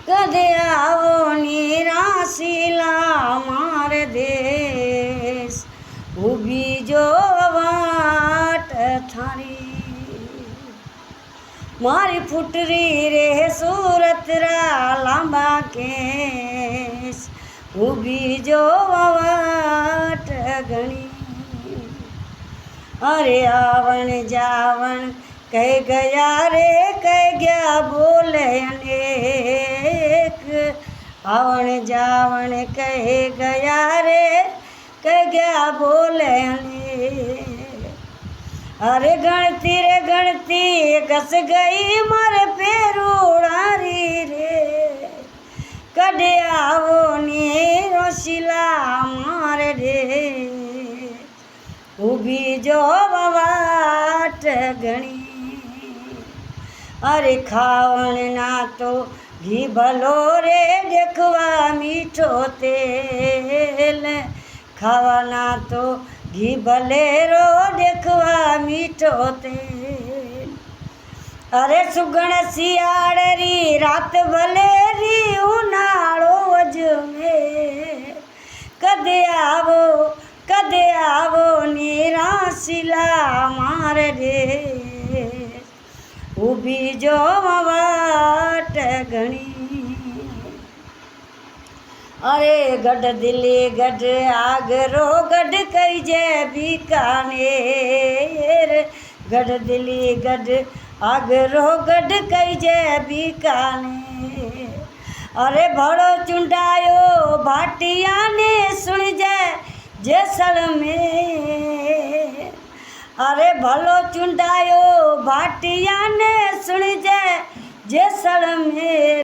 कदे आवो निराशीला मार देश ऊभी जो वाट थारी मारी फुटरी रे सूरत रा लांबा केस ऊभी जो वाट घणी अरे आवण जावण कह गया रे कह गया बोले अनेक आवण जावण कह गया रे कह गया बोले अनेक अरे गणती कस गई मारे पेरूड़ारी रे कड़े आवो निरोशिला मारे रे ऊभी जो वाट घणी अरे खावण ना तो घी भलो रे देखवा मीठो तेल खावा ना तो घी भलेरो देखवा मीठो तेल अरे सुगण सियाड़ी रात भलेरी उनाळो वज में कदे आवो निराशिला मार रे ऊभी जो वाट घणी अरे गढ़ दिल्ली गढ़ आगरो गढ़ कईजे बीकानेर गढ़ दिल्ली गढ़ आगरो गढ़ कईजे बीकानेर अरे भड़ो चुंडायो भाटिया ने सुन जाए जैसलमेर अरे भलो चुंडायो भाटिया ने सुन जाए जैसलमेर।